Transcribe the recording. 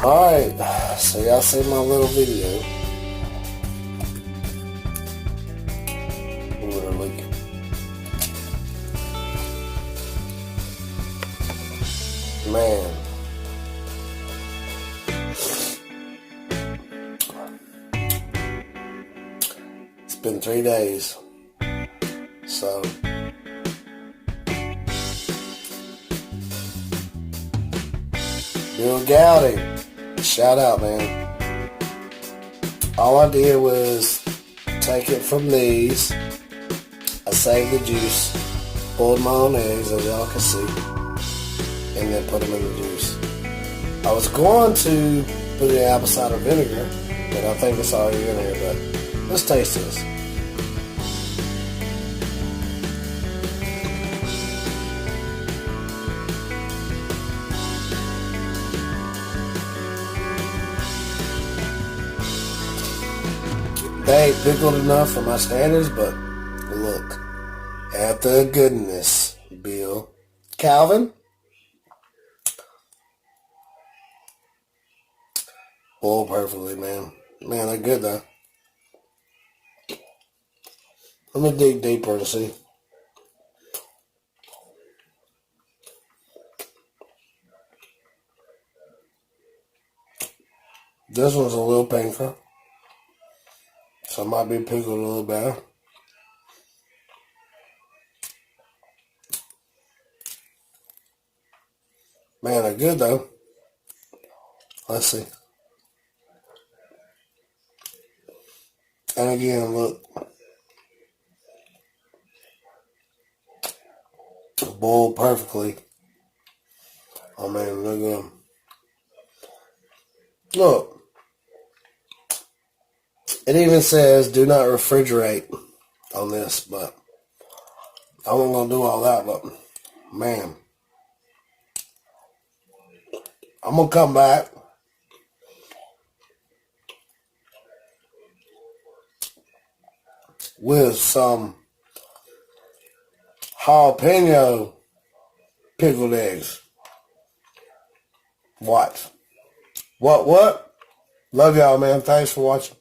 Alright, so y'all see my little video. Literally. Man. It's been 3 days. So Bill Gowdy, shout out, man. All I did was take it from these. I saved the juice, boiled my own eggs, as y'all can see, and then put them in the juice. I was going to put in apple cider vinegar, but I think it's already in here, but let's taste this. They ain't pickled enough for my standards, but look at the goodness, Bill. Calvin? Boiled perfectly, man. Man, they're good, though. Let me dig deeper and see. This one's a little pinker, so it might be pickled a little better. Man, they're good, though. Let's see. And again, look. Boiled perfectly. Oh, man, look at them. Look. It even says, do not refrigerate on this, but I wasn't going to do all that, but, man. I'm going to come back with some jalapeno pickled eggs. Watch. What? Love y'all, man. Thanks for watching.